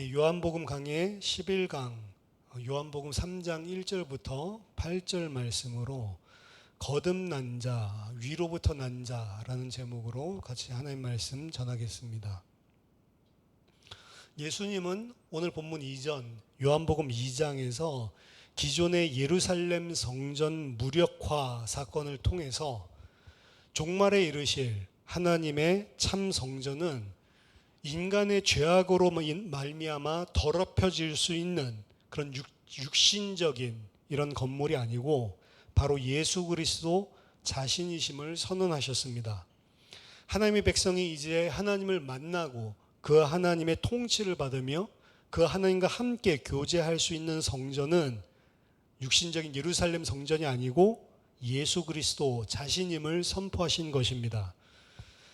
요한복음 강의 11강 요한복음 3장 1절부터 8절 말씀으로 거듭난 자, 위로부터 난 자라는 제목으로 같이 하나님 말씀 전하겠습니다. 예수님은 오늘 본문 이전 요한복음 2장에서 기존의 예루살렘 성전 무력화 사건을 통해서 종말에 이르실 하나님의 참 성전은 인간의 죄악으로 말미암아 더럽혀질 수 있는 그런 육신적인 이런 건물이 아니고 바로 예수 그리스도 자신이심을 선언하셨습니다. 하나님의 백성이 이제 하나님을 만나고 그 하나님의 통치를 받으며 그 하나님과 함께 교제할 수 있는 성전은 육신적인 예루살렘 성전이 아니고 예수 그리스도 자신임을 선포하신 것입니다.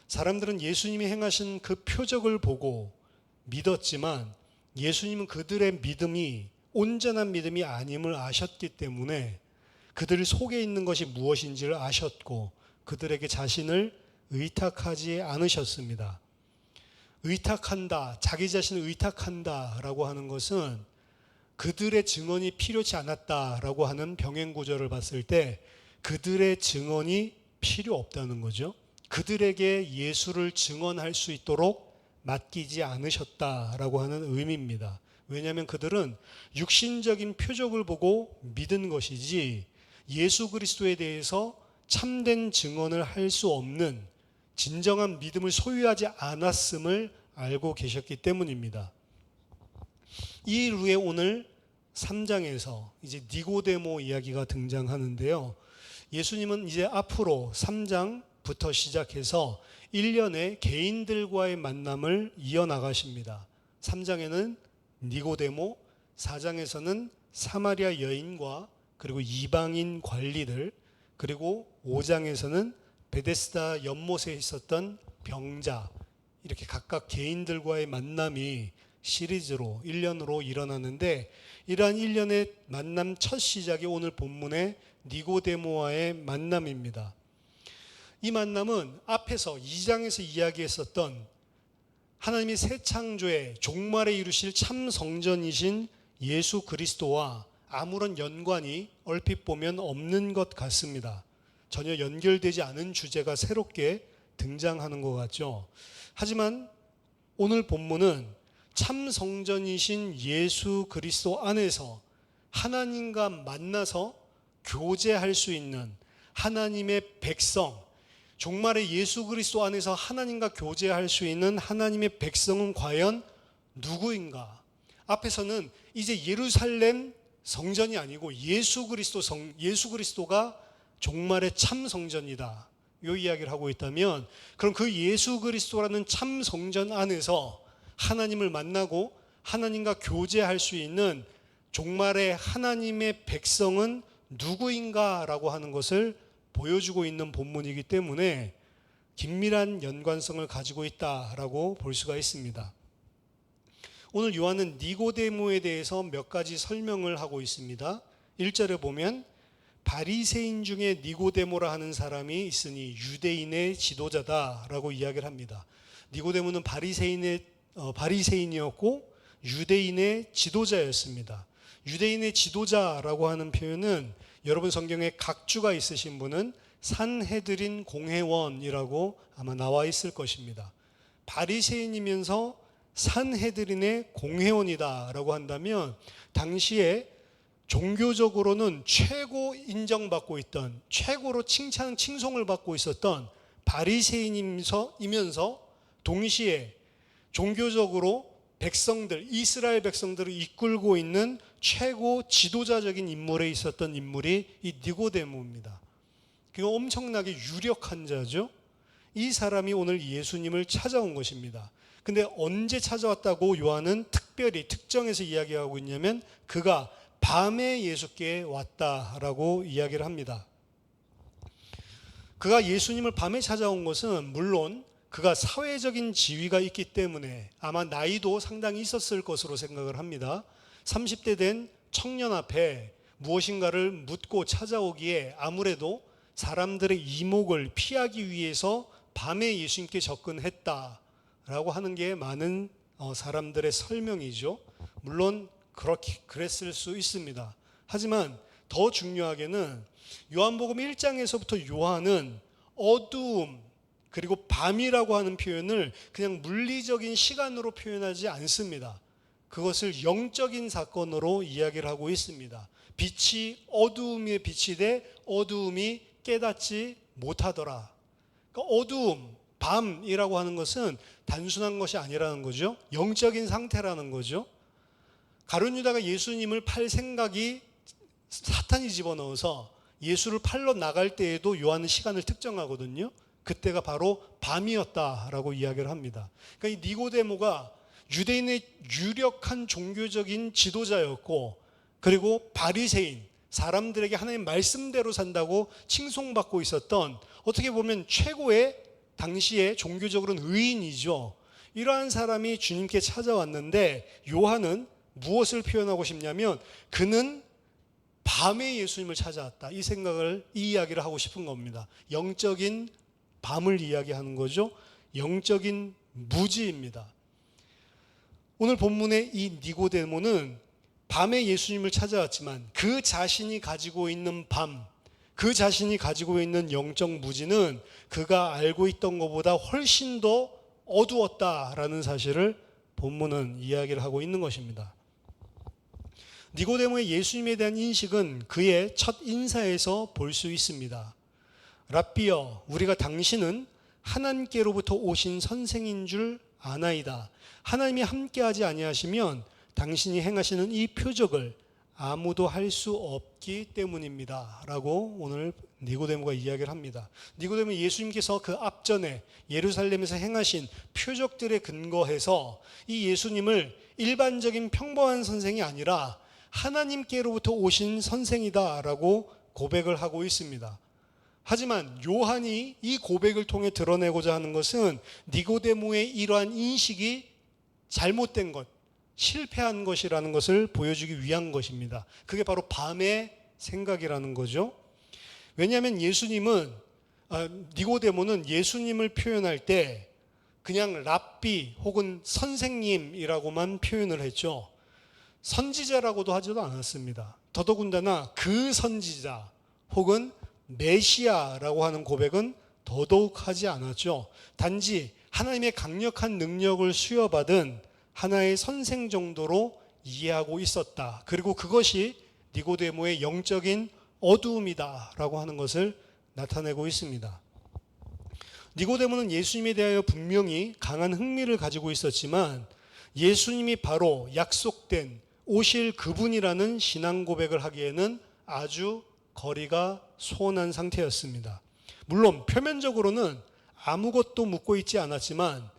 사람들은 예수님이 행하신 그 표적을 보고 믿었지만 예수님은 그들의 믿음이 온전한 믿음이 아님을 아셨기 때문에 그들 속에 있는 것이 무엇인지를 아셨고 그들에게 자신을 의탁하지 않으셨습니다. 의탁한다, 자기 자신을 의탁한다 라고 하는 것은 그들의 증언이 필요치 않았다라고 하는 병행 구절을 봤을 때 그들의 증언이 필요 없다는 거죠. 그들에게 예수를 증언할 수 있도록 맡기지 않으셨다라고 하는 의미입니다. 왜냐하면 그들은 육신적인 표적을 보고 믿은 것이지 예수 그리스도에 대해서 참된 증언을 할 수 없는 진정한 믿음을 소유하지 않았음을 알고 계셨기 때문입니다. 이 이후에 오늘 3장에서 이제 니고데모 이야기가 등장하는데요. 예수님은 이제 앞으로 3장부터 시작해서 1년의 개인들과의 만남을 이어나가십니다. 3장에는 니고데모, 4장에서는 사마리아 여인과 그리고 이방인 관리들, 그리고 5장에서는 베데스다 연못에 있었던 병자, 이렇게 각각 개인들과의 만남이 시리즈로 1년으로 일어나는데 이러한 1년의 만남 첫 시작이 오늘 본문의 니고데모와의 만남입니다. 이 만남은 앞에서 2장에서 이야기했었던 하나님이 새 창조의 종말에 이루실 참 성전이신 예수 그리스도와 아무런 연관이 얼핏 보면 없는 것 같습니다. 전혀 연결되지 않은 주제가 새롭게 등장하는 것 같죠. 하지만 오늘 본문은 참 성전이신 예수 그리스도 안에서 하나님과 만나서 교제할 수 있는 하나님의 백성, 종말의 예수 그리스도 안에서 하나님과 교제할 수 있는 하나님의 백성은 과연 누구인가? 앞에서는 이제 예루살렘 성전이 아니고 예수 그리스도가 종말의 참 성전이다. 이 이야기를 하고 있다면 그럼 그 예수 그리스도라는 참 성전 안에서 하나님을 만나고 하나님과 교제할 수 있는 종말의 하나님의 백성은 누구인가라고 하는 것을 보여주고 있는 본문이기 때문에 긴밀한 연관성을 가지고 있다라고 볼 수가 있습니다. 오늘 요한은 니고데모에 대해서 몇 가지 설명을 하고 있습니다. 1절에 보면 바리새인 중에 니고데모라 하는 사람이 있으니 유대인의 지도자다라고 이야기를 합니다. 니고데모는 바리새인이었고 유대인의 지도자였습니다. 유대인의 지도자라고 하는 표현은 여러분 성경에 각주가 있으신 분은 산헤드린 공회원이라고 아마 나와 있을 것입니다. 바리새인이면서 산헤드린의 공회원이다라고 한다면 당시에 종교적으로는 최고 인정받고 있던, 최고로 칭송을 받고 있었던 바리새인이면서 동시에 종교적으로 이스라엘 백성들을 이끌고 있는 최고 지도자적인 인물에 있었던 인물이 이 니고데모입니다. 그가 엄청나게 유력한 자죠. 이 사람이 오늘 예수님을 찾아온 것입니다. 근데 언제 찾아왔다고 요한은 특별히 특정해서 이야기하고 있냐면 그가 밤에 예수께 왔다라고 이야기를 합니다. 그가 예수님을 밤에 찾아온 것은 물론 그가 사회적인 지위가 있기 때문에 아마 나이도 상당히 있었을 것으로 생각을 합니다. 30대 된 청년 앞에 무엇인가를 묻고 찾아오기에 아무래도 사람들의 이목을 피하기 위해서 밤에 예수님께 접근했다라고 하는 게 많은 사람들의 설명이죠. 물론 그렇게 그랬을 수 있습니다. 하지만 더 중요하게는 요한복음 1장에서부터 요한은 어두움 그리고 밤이라고 하는 표현을 그냥 물리적인 시간으로 표현하지 않습니다. 그것을 영적인 사건으로 이야기를 하고 있습니다. 빛이 어두움에 비치되 어두움이 깨닫지 못하더라. 그러니까 어두움, 밤이라고 하는 것은 단순한 것이 아니라는 거죠. 영적인 상태라는 거죠. 가룟 유다가 예수님을 팔 생각이 사탄이 집어넣어서 예수를 팔러 나갈 때에도 요한은 시간을 특정하거든요. 그때가 바로 밤이었다라고 이야기를 합니다. 그러니까 이 니고데모가 유대인의 유력한 종교적인 지도자였고, 그리고 바리새인, 사람들에게 하나님 말씀대로 산다고 칭송받고 있었던, 어떻게 보면 최고의 당시에 종교적으로는 의인이죠. 이러한 사람이 주님께 찾아왔는데 요한은 무엇을 표현하고 싶냐면 그는 밤에 예수님을 찾아왔다. 이 생각을, 이 이야기를 하고 싶은 겁니다. 영적인 밤을 이야기하는 거죠. 영적인 무지입니다. 오늘 본문의 이 니고데모는 밤에 예수님을 찾아왔지만 그 자신이 가지고 있는 밤, 그 자신이 가지고 있는 영적 무지는 그가 알고 있던 것보다 훨씬 더 어두웠다라는 사실을 본문은 이야기를 하고 있는 것입니다. 니고데모의 예수님에 대한 인식은 그의 첫 인사에서 볼 수 있습니다. 랍비여, 우리가 당신은 하나님께로부터 오신 선생인 줄 아나이다. 하나님이 함께하지 아니하시면 당신이 행하시는 이 표적을 아무도 할 수 없기 때문입니다. 라고 오늘 니고데모가 이야기를 합니다. 니고데모는 예수님께서 그 앞전에 예루살렘에서 행하신 표적들에 근거해서 이 예수님을 일반적인 평범한 선생이 아니라 하나님께로부터 오신 선생이다 라고 고백을 하고 있습니다. 하지만 요한이 이 고백을 통해 드러내고자 하는 것은 니고데모의 이러한 인식이 잘못된 것, 실패한 것이라는 것을 보여주기 위한 것입니다. 그게 바로 밤의 생각이라는 거죠. 왜냐하면 니고데모는 예수님을 표현할 때 그냥 랍비 혹은 선생님이라고만 표현을 했죠. 선지자라고도 하지도 않았습니다. 더더군다나 그 선지자 혹은 메시아라고 하는 고백은 더더욱 하지 않았죠. 단지 하나님의 강력한 능력을 수여받은 하나의 선생 정도로 이해하고 있었다. 그리고 그것이 니고데모의 영적인 어두움이다 라고 하는 것을 나타내고 있습니다. 니고데모는 예수님에 대하여 분명히 강한 흥미를 가지고 있었지만 예수님이 바로 약속된 오실 그분이라는 신앙 고백을 하기에는 아주 거리가 소원한 상태였습니다. 물론 표면적으로는 아무것도 묻고 있지 않았지만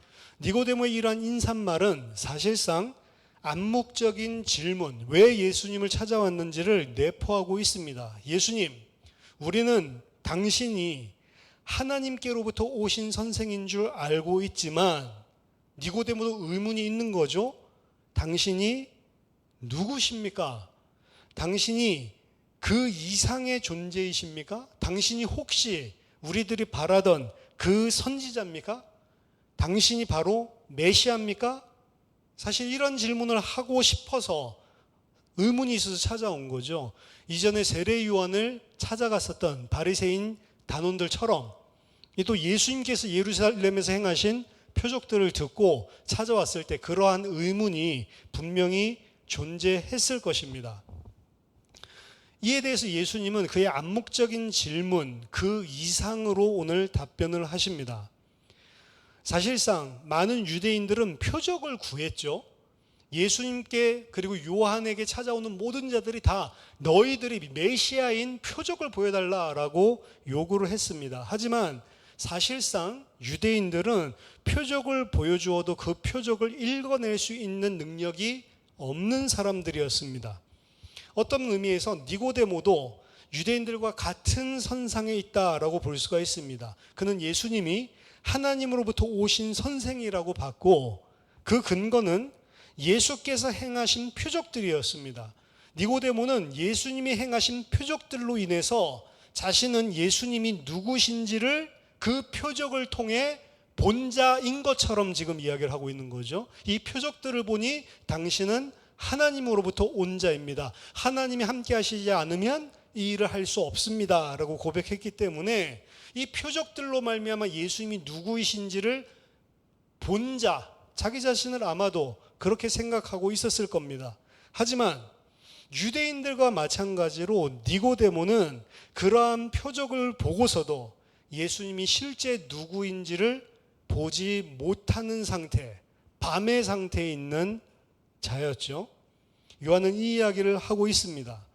니고데모의 이러한 인사말은 사실상 암묵적인 질문, 왜 예수님을 찾아왔는지를 내포하고 있습니다. 예수님, 우리는 당신이 하나님께로부터 오신 선생인 줄 알고 있지만 니고데모도 의문이 있는 거죠. 당신이 누구십니까? 당신이 그 이상의 존재이십니까? 당신이 혹시 우리들이 바라던 그 선지자입니까? 당신이 바로 메시아입니까? 사실 이런 질문을 하고 싶어서 의문이 있어서 찾아온 거죠. 이전에 세례 요한을 찾아갔었던 바리새인 단원들처럼 또 예수님께서 예루살렘에서 행하신 표적들을 듣고 찾아왔을 때 그러한 의문이 분명히 존재했을 것입니다. 이에 대해서 예수님은 그의 암묵적인 질문 그 이상으로 오늘 답변을 하십니다. 사실상 많은 유대인들은 표적을 구했죠. 예수님께 그리고 요한에게 찾아오는 모든 자들이 다 너희들이 메시아인 표적을 보여달라라고 요구를 했습니다. 하지만 사실상 유대인들은 표적을 보여주어도 그 표적을 읽어낼 수 있는 능력이 없는 사람들이었습니다. 어떤 의미에서 니고데모도 유대인들과 같은 선상에 있다라고 볼 수가 있습니다. 그는 예수님이 하나님으로부터 오신 선생이라고 봤고 그 근거는 예수께서 행하신 표적들이었습니다. 니고데모는 예수님이 행하신 표적들로 인해서 자신은 예수님이 누구신지를 그 표적을 통해 본자인 것처럼 지금 이야기를 하고 있는 거죠. 이 표적들을 보니 당신은 하나님으로부터 온 자입니다. 하나님이 함께 하시지 않으면 이 일을 할 수 없습니다 라고 고백했기 때문에 이 표적들로 말미암아 예수님이 누구이신지를 본자, 자기 자신을 아마도 그렇게 생각하고 있었을 겁니다. 하지만 유대인들과 마찬가지로 니고데모는 그러한 표적을 보고서도 예수님이 실제 누구인지를 보지 못하는 상태, 밤의 상태에 있는 자였죠. 요한은 이 이야기를 하고 있습니다.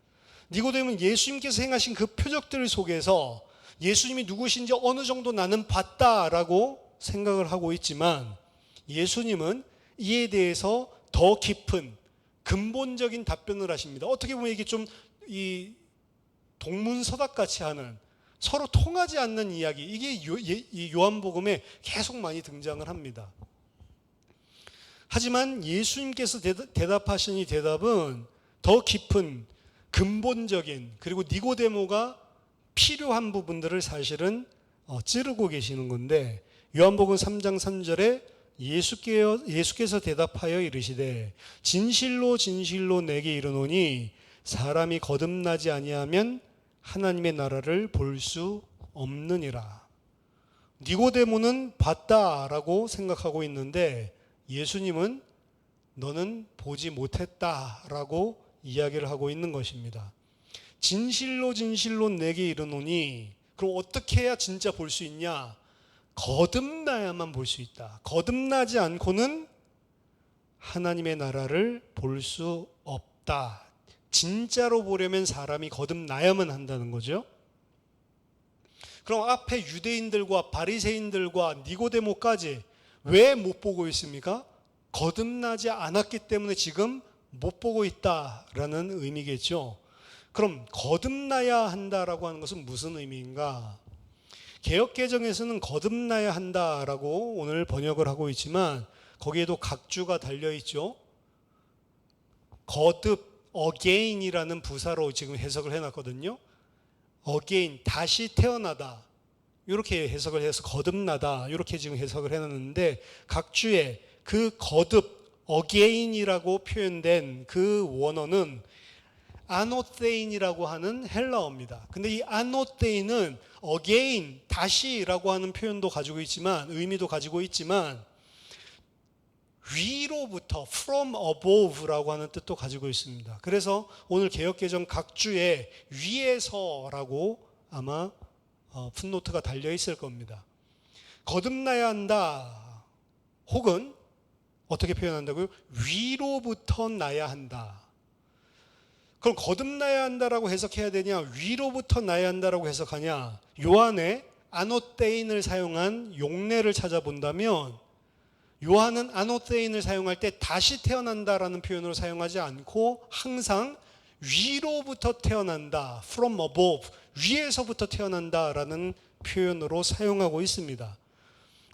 니고데모는 예수님께서 행하신 그 표적들 속에서 예수님이 누구신지 어느 정도 나는 봤다라고 생각을 하고 있지만 예수님은 이에 대해서 더 깊은 근본적인 답변을 하십니다. 어떻게 보면 이게 좀 이 동문서답 같이 하는 서로 통하지 않는 이야기, 이게 이 요한복음에 계속 많이 등장을 합니다. 하지만 예수님께서 대답하신 이 대답은 더 깊은 근본적인, 그리고 니고데모가 필요한 부분들을 사실은 찌르고 계시는 건데, 요한복음 3장 3절에 예수께서 대답하여 이르시되 진실로 진실로 내게 이르노니 사람이 거듭나지 아니하면 하나님의 나라를 볼 수 없느니라. 니고데모는 봤다라고 생각하고 있는데 예수님은 너는 보지 못했다라고 이야기를 하고 있는 것입니다. 진실로 진실로 내게 이르노니, 그럼 어떻게 해야 진짜 볼 수 있냐? 거듭나야만 볼 수 있다. 거듭나지 않고는 하나님의 나라를 볼 수 없다. 진짜로 보려면 사람이 거듭나야만 한다는 거죠. 그럼 앞에 유대인들과 바리새인들과 니고데모까지 왜 못 보고 있습니까? 거듭나지 않았기 때문에 지금 못 보고 있다라는 의미겠죠. 그럼 거듭나야 한다라고 하는 것은 무슨 의미인가? 개역개정에서는 거듭나야 한다라고 오늘 번역을 하고 있지만 거기에도 각주가 달려있죠. 거듭, again이라는 부사로 지금 해석을 해놨거든요. again, 다시 태어나다, 이렇게 해석을 해서 거듭나다, 이렇게 지금 해석을 해놨는데 각주에 그 거듭, again이라고 표현된 그 원어는 아노테인이라고 하는 헬라어입니다. 근데 이 아노테인은 again, 다시라고 하는 표현도 가지고 있지만, 의미도 가지고 있지만 위로부터, from above라고 하는 뜻도 가지고 있습니다. 그래서 오늘 개역개정 각주에 위에서라고 아마 풋노트가 달려 있을 겁니다. 거듭나야 한다, 혹은 어떻게 표현한다고요? 위로부터 나야 한다. 그럼 거듭나야 한다라고 해석해야 되냐, 위로부터 나야 한다라고 해석하냐? 요한의 아노테인을 사용한 용례를 찾아본다면 요한은 아노테인을 사용할 때 다시 태어난다라는 표현으로 사용하지 않고 항상 위로부터 태어난다, from above, 위에서부터 태어난다라는 표현으로 사용하고 있습니다.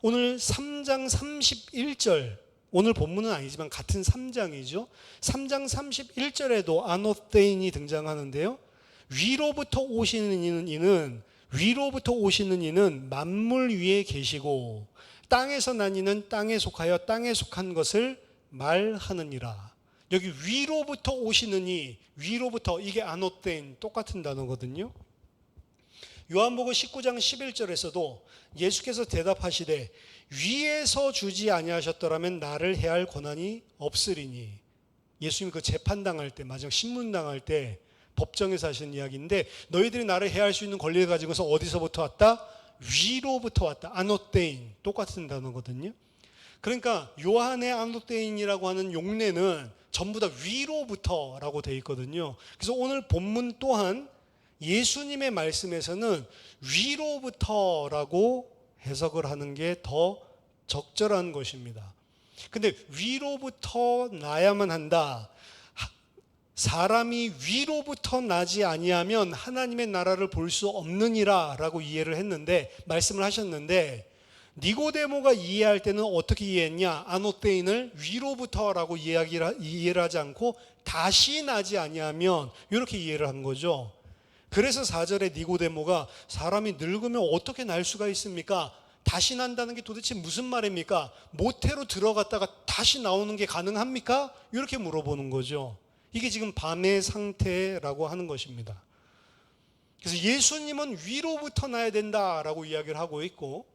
오늘 3장 31절, 오늘 본문은 아니지만 같은 3장이죠. 3장 31절에도 아노테인이 등장하는데요. 위로부터 오시는 이는 만물 위에 계시고 땅에서 난 이는 땅에 속하여 땅에 속한 것을 말하느니라. 여기 위로부터 오시는 이, 위로부터, 이게 아노테인, 똑같은 단어거든요. 요한복음 19장 11절에서도 예수께서 대답하시되 위에서 주지 아니하셨더라면 나를 해할 권한이 없으리니. 예수님이 그 재판당할 때, 마지막 신문당할 때 법정에서 하시는 이야기인데, 너희들이 나를 해할 수 있는 권리를 가지고서 어디서부터 왔다? 위로부터 왔다. 아노테인, 똑같은 단어거든요. 그러니까 요한의 아노테인이라고 하는 용례는 전부 다 위로부터라고 되어 있거든요. 그래서 오늘 본문 또한 예수님의 말씀에서는 위로부터라고 해석을 하는 게 더 적절한 것입니다. 근데 위로부터 나야만 한다, 사람이 위로부터 나지 아니하면 하나님의 나라를 볼 수 없느니라 라고 이해를 했는데, 말씀을 하셨는데, 니고데모가 이해할 때는 어떻게 이해했냐? 아노테인을 위로부터라고 이해를 하지 않고 다시 나지 아니하면, 이렇게 이해를 한 거죠. 그래서 4절에 니고데모가 사람이 늙으면 어떻게 날 수가 있습니까? 다시 난다는 게 도대체 무슨 말입니까? 모태로 들어갔다가 다시 나오는 게 가능합니까? 이렇게 물어보는 거죠. 이게 지금 밤의 상태라고 하는 것입니다. 그래서 예수님은 위로부터 나야 된다라고 이야기를 하고 있고,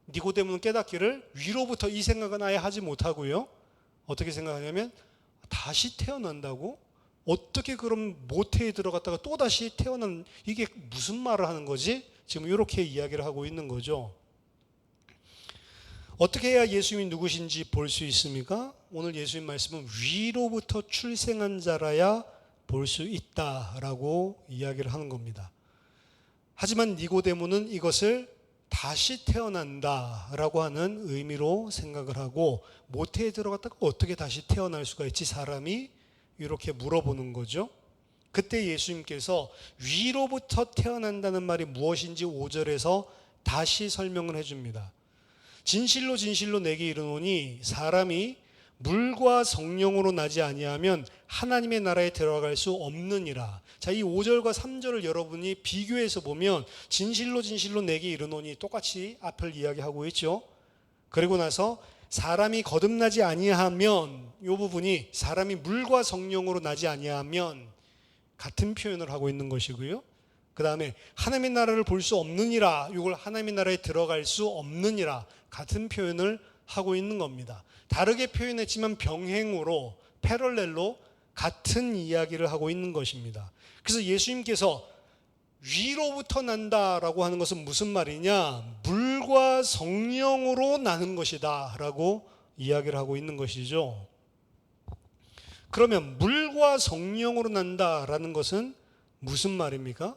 니고데모는 깨닫기를 위로부터 이 생각은 아예 하지 못하고요. 어떻게 생각하냐면 다시 태어난다고? 어떻게 그럼 모태에 들어갔다가 또다시 태어난, 이게 무슨 말을 하는 거지? 지금 이렇게 이야기를 하고 있는 거죠. 어떻게 해야 예수님이 누구신지 볼 수 있습니까? 오늘 예수님 말씀은 위로부터 출생한 자라야 볼 수 있다라고 이야기를 하는 겁니다. 하지만 니고데모는 이것을 다시 태어난다라고 하는 의미로 생각을 하고, 모태에 들어갔다가 어떻게 다시 태어날 수가 있지 사람이? 이렇게 물어보는 거죠. 그때 예수님께서 위로부터 태어난다는 말이 무엇인지 5절에서 다시 설명을 해줍니다. 진실로 진실로 내게 이르노니 사람이 물과 성령으로 나지 아니하면 하나님의 나라에 들어갈 수 없느니라. 자, 이 5절과 3절을 여러분이 비교해서 보면 진실로 진실로 내게 이르노니 똑같이 앞을 이야기하고 있죠. 그리고 나서 사람이 거듭나지 아니하면, 이 부분이 사람이 물과 성령으로 나지 아니하면 같은 표현을 하고 있는 것이고요. 그 다음에 하나님의 나라를 볼 수 없느니라, 이걸 하나님의 나라에 들어갈 수 없느니라 같은 표현을 하고 있는 겁니다. 다르게 표현했지만 병행으로, 패럴렐로 같은 이야기를 하고 있는 것입니다. 그래서 예수님께서 위로부터 난다라고 하는 것은 무슨 말이냐? 물과 성령으로 나는 것이다 라고 이야기를 하고 있는 것이죠. 그러면 물과 성령으로 난다라는 것은 무슨 말입니까?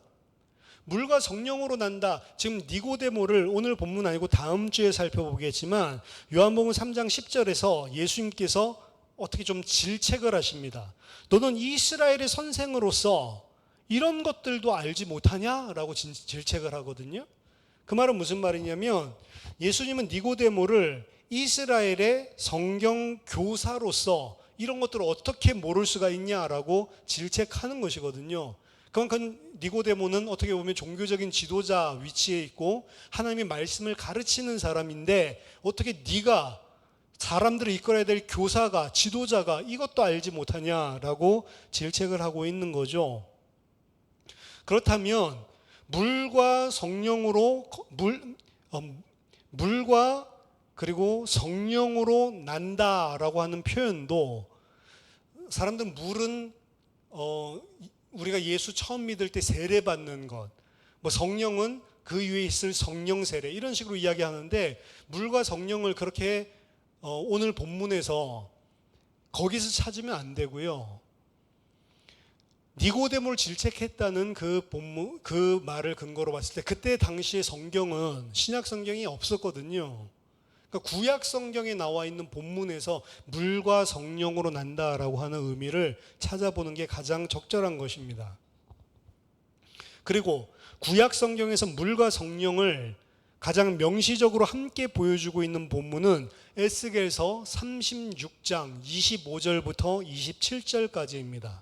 물과 성령으로 난다. 지금 니고데모를 오늘 본문 아니고 다음 주에 살펴보겠지만, 요한복음 3장 10절에서 예수님께서 어떻게 좀 질책을 하십니다. 너는 이스라엘의 선생으로서 이런 것들도 알지 못하냐라고 질책을 하거든요. 그 말은 무슨 말이냐면, 예수님은 니고데모를 이스라엘의 성경 교사로서 이런 것들을 어떻게 모를 수가 있냐라고 질책하는 것이거든요. 그만큼 니고데모는 어떻게 보면 종교적인 지도자 위치에 있고 하나님의 말씀을 가르치는 사람인데, 어떻게 네가 사람들을 이끌어야 될 교사가, 지도자가 이것도 알지 못하냐라고 질책을 하고 있는 거죠. 그렇다면 물과 성령으로 물과 그리고 성령으로 난다라고 하는 표현도, 사람들은 물은 우리가 예수 처음 믿을 때 세례받는 것, 뭐 성령은 그 위에 있을 성령 세례, 이런 식으로 이야기하는데, 물과 성령을 그렇게 오늘 본문에서 거기서 찾으면 안 되고요. 니고데모를 질책했다는 그 말을 근거로 봤을 때, 그때 당시에 성경은 신약 성경이 없었거든요. 그러니까 구약 성경에 나와 있는 본문에서 물과 성령으로 난다라고 하는 의미를 찾아보는 게 가장 적절한 것입니다. 그리고 구약 성경에서 물과 성령을 가장 명시적으로 함께 보여주고 있는 본문은 에스겔서 36장 25절부터 27절까지입니다.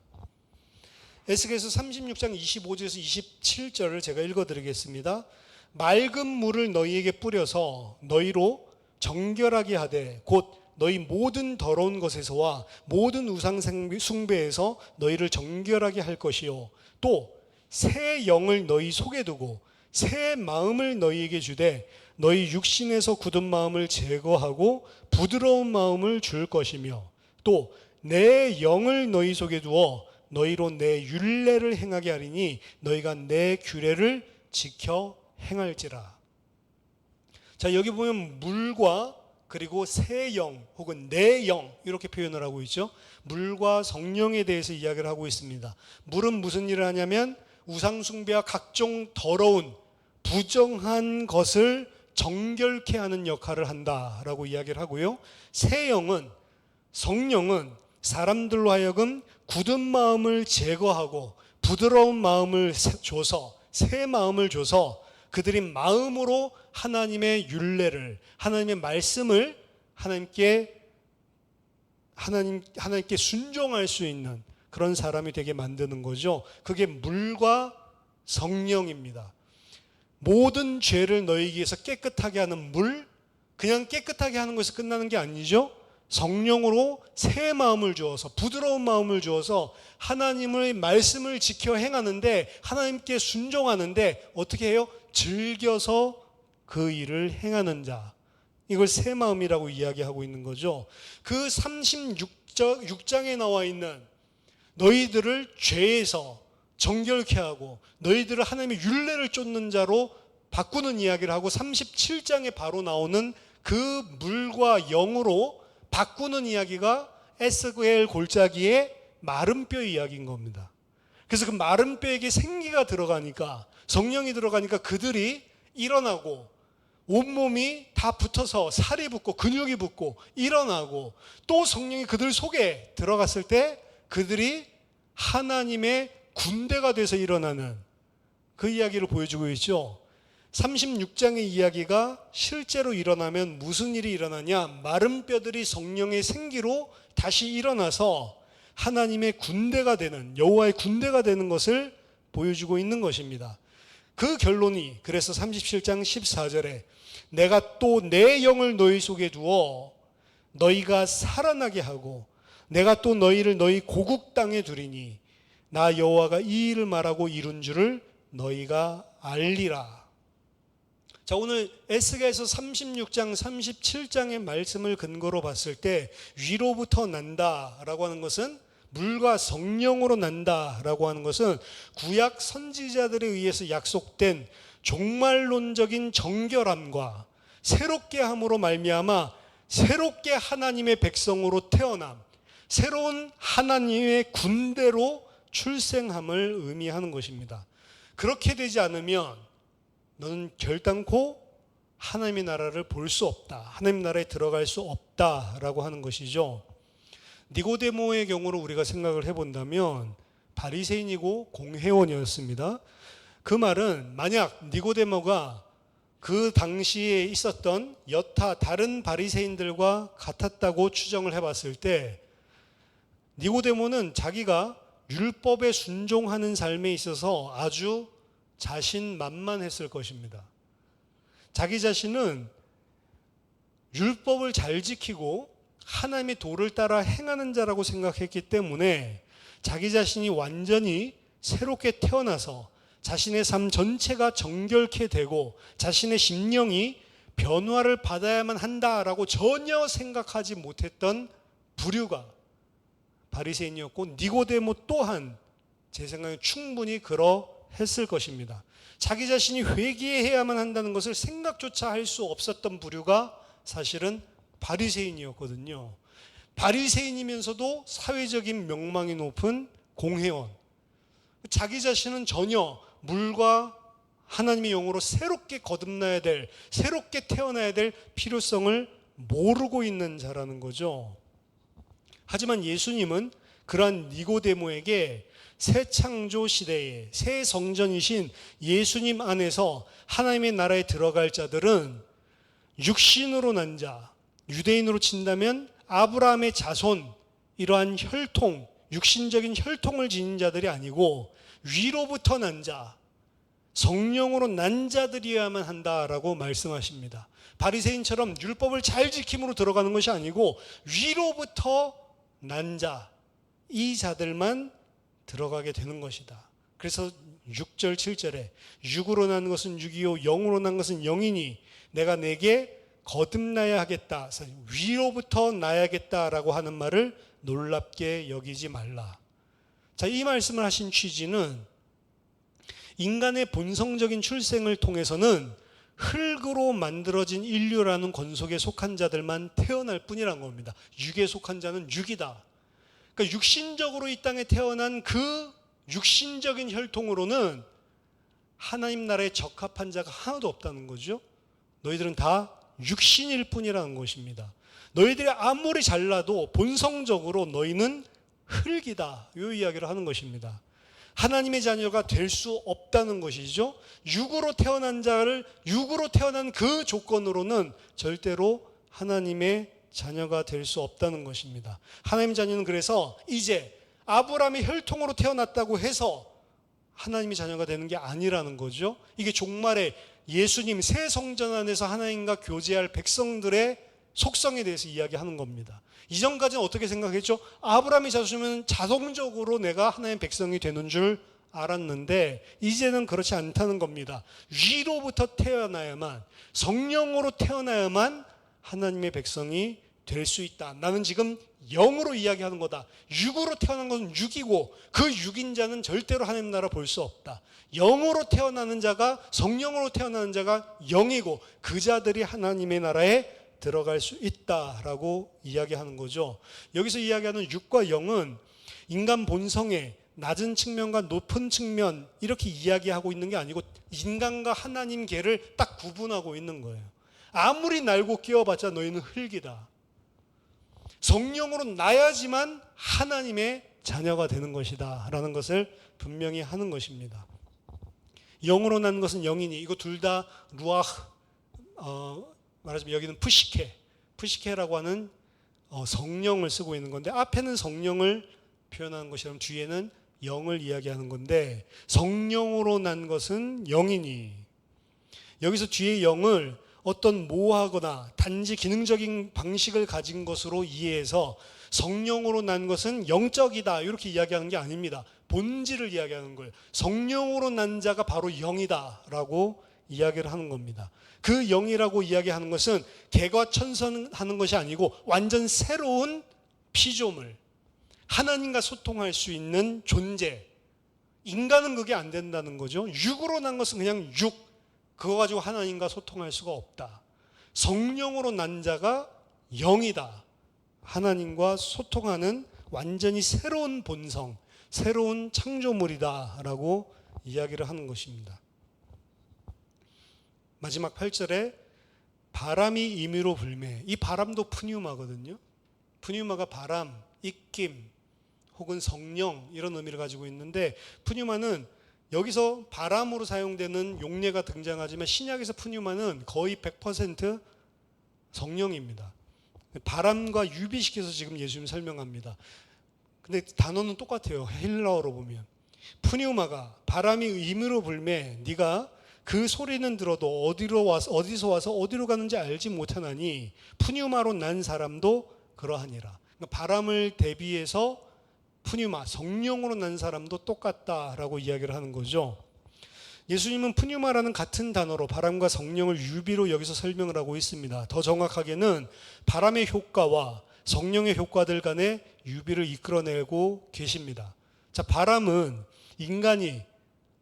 에스겔서 36장 25절에서 27절을 제가 읽어드리겠습니다. 맑은 물을 너희에게 뿌려서 너희로 정결하게 하되, 곧 너희 모든 더러운 것에서와 모든 우상 숭배에서 너희를 정결하게 할 것이요, 또 새 영을 너희 속에 두고 새 마음을 너희에게 주되 너희 육신에서 굳은 마음을 제거하고 부드러운 마음을 줄 것이며, 또 내 영을 너희 속에 두어 너희로 내 율례를 행하게 하리니 너희가 내 규례를 지켜 행할지라. 자, 여기 보면 물과 그리고 새 영 혹은 내 영, 이렇게 표현을 하고 있죠. 물과 성령에 대해서 이야기를 하고 있습니다. 물은 무슨 일을 하냐면 우상 숭배와 각종 더러운 부정한 것을 정결케 하는 역할을 한다라고 이야기를 하고요. 새 영은, 성령은 사람들로 하여금 굳은 마음을 제거하고 부드러운 마음을 줘서, 새 마음을 줘서 그들이 마음으로 하나님의 율례를, 하나님의 말씀을 하나님께 순종할 수 있는 그런 사람이 되게 만드는 거죠. 그게 물과 성령입니다. 모든 죄를 너희에게서 깨끗하게 하는 물, 그냥 깨끗하게 하는 것에서 끝나는 게 아니죠. 성령으로 새 마음을 주어서, 부드러운 마음을 주어서 하나님의 말씀을 지켜 행하는데, 하나님께 순종하는데 어떻게 해요? 즐겨서 그 일을 행하는 자, 이걸 새 마음이라고 이야기하고 있는 거죠. 그 36장에 나와 있는 너희들을 죄에서 정결케 하고 너희들을 하나님의 율례를 쫓는 자로 바꾸는 이야기를 하고, 37장에 바로 나오는 그 물과 영으로 바꾸는 이야기가 에스겔 골짜기의 마른 뼈 이야기인 겁니다. 그래서 그 마른 뼈에게 생기가 들어가니까, 성령이 들어가니까 그들이 일어나고 온몸이 다 붙어서 살이 붙고 근육이 붙고 일어나고, 또 성령이 그들 속에 들어갔을 때 그들이 하나님의 군대가 돼서 일어나는 그 이야기를 보여주고 있죠. 36장의 이야기가 실제로 일어나면 무슨 일이 일어나냐? 마른 뼈들이 성령의 생기로 다시 일어나서 하나님의 군대가 되는, 여호와의 군대가 되는 것을 보여주고 있는 것입니다. 그 결론이, 그래서 37장 14절에 내가 또 내 영을 너희 속에 두어 너희가 살아나게 하고 내가 또 너희를 너희 고국 땅에 두리니 나 여호와가 이 일을 말하고 이룬 줄을 너희가 알리라. 자, 오늘 에스겔서 36장 37장의 말씀을 근거로 봤을 때 위로부터 난다라고 하는 것은, 물과 성령으로 난다라고 하는 것은 구약 선지자들에 의해서 약속된 종말론적인 정결함과 새롭게 함으로 말미암아 새롭게 하나님의 백성으로 태어남, 새로운 하나님의 군대로 출생함을 의미하는 것입니다. 그렇게 되지 않으면 너는 결단코 하나님의 나라를 볼 수 없다, 하나님 나라에 들어갈 수 없다라고 하는 것이죠. 니고데모의 경우로 우리가 생각을 해본다면 바리새인이고 공회원이었습니다. 그 말은, 만약 니고데모가 그 당시에 있었던 여타 다른 바리새인들과 같았다고 추정을 해봤을 때, 니고데모는 자기가 율법에 순종하는 삶에 있어서 아주 자신만만했을 것입니다. 자기 자신은 율법을 잘 지키고 하나님의 도를 따라 행하는 자라고 생각했기 때문에 자기 자신이 완전히 새롭게 태어나서 자신의 삶 전체가 정결케 되고 자신의 심령이 변화를 받아야만 한다라고 전혀 생각하지 못했던 부류가 바리새인이었고, 니고데모 또한 제 생각에 충분히 그러했을 것입니다. 자기 자신이 회개해야만 한다는 것을 생각조차 할 수 없었던 부류가 사실은 바리새인이었거든요. 바리새인이면서도 사회적인 명망이 높은 공회원, 자기 자신은 전혀 물과 하나님의 영으로 새롭게 거듭나야 될, 새롭게 태어나야 될 필요성을 모르고 있는 자라는 거죠. 하지만 예수님은 그러한 니고데모에게 새 창조 시대에 새 성전이신 예수님 안에서 하나님의 나라에 들어갈 자들은 육신으로 난 자, 유대인으로 친다면 아브라함의 자손, 이러한 혈통, 육신적인 혈통을 지닌 자들이 아니고 위로부터 난 자, 성령으로 난 자들이어야만 한다라고 말씀하십니다. 바리새인처럼 율법을 잘 지킴으로 들어가는 것이 아니고 위로부터 난 자, 이 자들만 들어가게 되는 것이다. 그래서 6절 7절에 육으로 난 것은 육이요 영으로 난 것은 영이니 내가 내게 거듭나야 하겠다, 위로부터 나야겠다라고 하는 말을 놀랍게 여기지 말라. 자, 이 말씀을 하신 취지는 인간의 본성적인 출생을 통해서는 흙으로 만들어진 인류라는 권속에 속한 자들만 태어날 뿐이란 겁니다. 육에 속한 자는 육이다. 그러니까 육신적으로 이 땅에 태어난 그 육신적인 혈통으로는 하나님 나라에 적합한 자가 하나도 없다는 거죠. 너희들은 다 육신일 뿐이라는 것입니다. 너희들이 아무리 잘나도 본성적으로 너희는 흙이다, 이 이야기를 하는 것입니다. 하나님의 자녀가 될 수 없다는 것이죠. 육으로 태어난 자를, 육으로 태어난 그 조건으로는 절대로 하나님의 자녀가 될 수 없다는 것입니다. 하나님의 자녀는 그래서 이제 아브라함의 혈통으로 태어났다고 해서 하나님의 자녀가 되는 게 아니라는 거죠. 이게 종말에 예수님 새 성전 안에서 하나님과 교제할 백성들의 속성에 대해서 이야기하는 겁니다. 이전까지는 어떻게 생각했죠? 아브라함이 자손이면 자동적으로 내가 하나님의 백성이 되는 줄 알았는데 이제는 그렇지 않다는 겁니다. 위로부터 태어나야만, 성령으로 태어나야만 하나님의 백성이 될 수 있다. 나는 지금 영으로 이야기하는 거다. 육으로 태어난 것은 육이고 그 육인 자는 절대로 하나님 나라 볼 수 없다. 영으로 태어나는 자가, 성령으로 태어나는 자가 영이고 그 자들이 하나님의 나라에 들어갈 수 있다라고 이야기하는 거죠. 여기서 이야기하는 육과 영은 인간 본성의 낮은 측면과 높은 측면 이렇게 이야기하고 있는 게 아니고 인간과 하나님계를 딱 구분하고 있는 거예요. 아무리 날고 끼워봤자 너희는 흙이다. 성령으로 나야지만 하나님의 자녀가 되는 것이다 라는 것을 분명히 하는 것입니다. 영으로 난 것은 영이니, 이거 둘 다 루아흐, 말하자면 여기는 푸시케라고 하는 성령을 쓰고 있는 건데, 앞에는 성령을 표현하는 것이라면 뒤에는 영을 이야기하는 건데, 성령으로 난 것은 영이니, 여기서 뒤에 영을 어떤 모호하거나 단지 기능적인 방식을 가진 것으로 이해해서 성령으로 난 것은 영적이다 이렇게 이야기하는 게 아닙니다. 본질을 이야기하는 거예요. 성령으로 난 자가 바로 영이다 라고 이야기를 하는 겁니다. 그 영이라고 이야기하는 것은 개과천선하는 것이 아니고 완전 새로운 피조물, 하나님과 소통할 수 있는 존재. 인간은 그게 안 된다는 거죠. 육으로 난 것은 그냥 육, 그거 가지고 하나님과 소통할 수가 없다. 성령으로 난 자가 영이다. 하나님과 소통하는 완전히 새로운 본성, 새로운 창조물이다 라고 이야기를 하는 것입니다. 마지막 8절에 바람이 임의로 불매, 이 바람도 푸뉴마거든요. 푸뉴마가 바람, 입김 혹은 성령 이런 의미를 가지고 있는데, 푸뉴마는 여기서 바람으로 사용되는 용례가 등장하지만 신약에서 푸뉴마는 거의 100% 성령입니다. 바람과 유비시켜서 지금 예수님 설명합니다. 근데 단어는 똑같아요. 헬라어로 보면 푸뉴마가 바람이 임의로 불매, 네가 그 소리는 들어도 어디서 와서 어디로 가는지 알지 못하나니 푸뉴마로 난 사람도 그러하니라. 그러니까 바람을 대비해서 푸뉴마, 성령으로 난 사람도 똑같다라고 이야기를 하는 거죠. 예수님은 푸뉴마라는 같은 단어로 바람과 성령을 유비로 여기서 설명을 하고 있습니다. 더 정확하게는 바람의 효과와 성령의 효과들 간의 유비를 이끌어내고 계십니다. 자, 바람은 인간이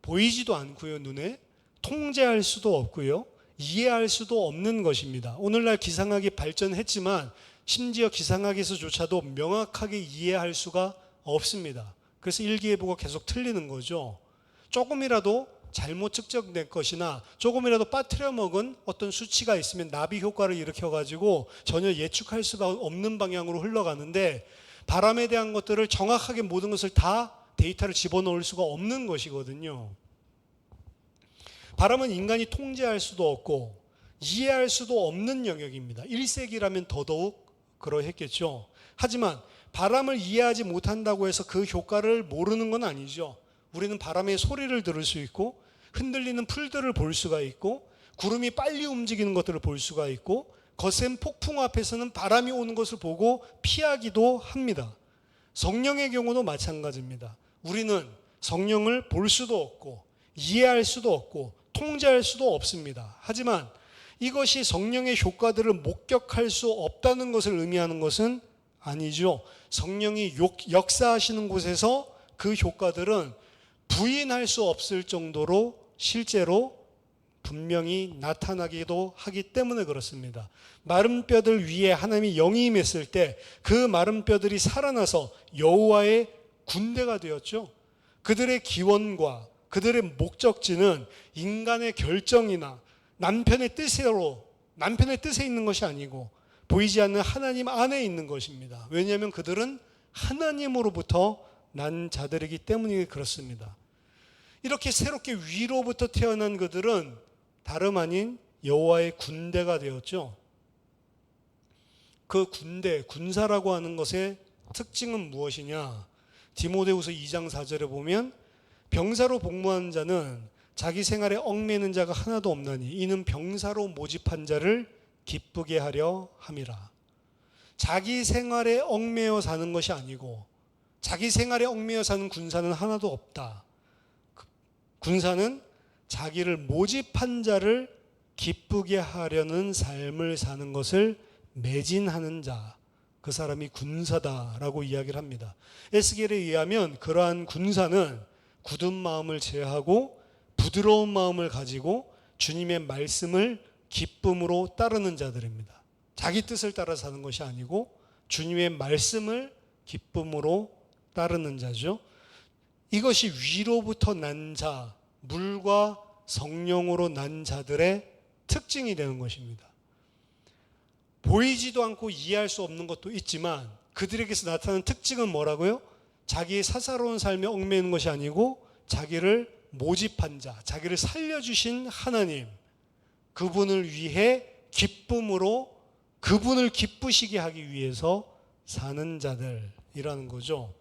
보이지도 않고요, 눈에 통제할 수도 없고요, 이해할 수도 없는 것입니다. 오늘날 기상학이 발전했지만 심지어 기상학에서조차도 명확하게 이해할 수가 없습니다. 그래서 일기예보가 계속 틀리는 거죠. 조금이라도 잘못 측정된 것이나 조금이라도 빠뜨려 먹은 어떤 수치가 있으면 나비 효과를 일으켜가지고 전혀 예측할 수가 없는 방향으로 흘러가는데, 바람에 대한 것들을 정확하게 모든 것을 다 데이터를 집어넣을 수가 없는 것이거든요. 바람은 인간이 통제할 수도 없고 이해할 수도 없는 영역입니다. 1세기라면 더더욱 그러했겠죠. 하지만 바람을 이해하지 못한다고 해서 그 효과를 모르는 건 아니죠. 우리는 바람의 소리를 들을 수 있고 흔들리는 풀들을 볼 수가 있고 구름이 빨리 움직이는 것들을 볼 수가 있고 거센 폭풍 앞에서는 바람이 오는 것을 보고 피하기도 합니다. 성령의 경우도 마찬가지입니다. 우리는 성령을 볼 수도 없고 이해할 수도 없고 통제할 수도 없습니다. 하지만 이것이 성령의 효과들을 목격할 수 없다는 것을 의미하는 것은 아니죠. 성령이 역사하시는 곳에서 그 효과들은 부인할 수 없을 정도로 실제로 분명히 나타나기도 하기 때문에 그렇습니다. 마른 뼈들 위에 하나님이 영이 임했을 때 그 마른 뼈들이 살아나서 여호와의 군대가 되었죠. 그들의 기원과 그들의 목적지는 인간의 결정이나 남편의 뜻에 있는 것이 아니고 보이지 않는 하나님 안에 있는 것입니다. 왜냐하면 그들은 하나님으로부터 난 자들이기 때문에 그렇습니다. 이렇게 새롭게 위로부터 태어난 그들은 다름 아닌 여호와의 군대가 되었죠. 그 군대, 군사라고 하는 것의 특징은 무엇이냐? 디모데후서 2장 4절에 보면 병사로 복무하는 자는 자기 생활에 얽매이는 자가 하나도 없나니 이는 병사로 모집한 자를 기쁘게 하려 함이라. 자기 생활에 얽매여 사는 것이 아니고 자기 생활에 얽매여 사는 군사는 하나도 없다. 군사는 자기를 모집한 자를 기쁘게 하려는 삶을 사는 것을 매진하는 자, 그 사람이 군사다라고 이야기를 합니다. 에스겔에 의하면 그러한 군사는 굳은 마음을 제하고 부드러운 마음을 가지고 주님의 말씀을 기쁨으로 따르는 자들입니다. 자기 뜻을 따라 사는 것이 아니고 주님의 말씀을 기쁨으로 따르는 자죠. 이것이 위로부터 난 자, 물과 성령으로 난 자들의 특징이 되는 것입니다. 보이지도 않고 이해할 수 없는 것도 있지만 그들에게서 나타나는 특징은 뭐라고요? 자기의 사사로운 삶에 얽매이는 것이 아니고 자기를 모집한 자, 자기를 살려주신 하나님, 그분을 위해 기쁨으로 그분을 기쁘시게 하기 위해서 사는 자들이라는 거죠.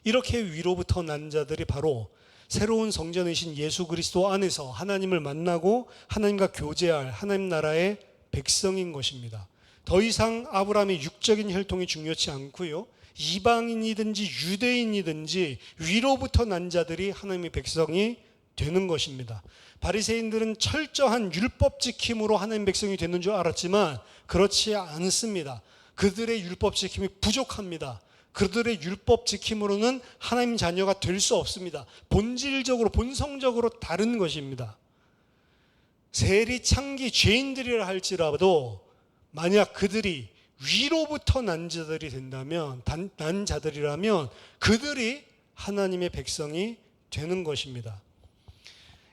이렇게 위로부터 난 자들이 바로 새로운 성전이신 예수 그리스도 안에서 하나님을 만나고 하나님과 교제할 하나님 나라의 백성인 것입니다. 더 이상 아브라함의 육적인 혈통이 중요치 않고요. 이방인이든지 유대인이든지 위로부터 난 자들이 하나님의 백성이 되는 것입니다. 바리새인들은 철저한 율법 지킴으로 하나님 백성이 되는 줄 알았지만 그렇지 않습니다. 그들의 율법 지킴이 부족합니다. 그들의 율법 지킴으로는 하나님 자녀가 될 수 없습니다. 본질적으로 본성적으로 다른 것입니다. 세리 창기 죄인들이라 할지라도 만약 그들이 위로부터 난 자들이 된다면, 난 자들이라면 그들이 하나님의 백성이 되는 것입니다.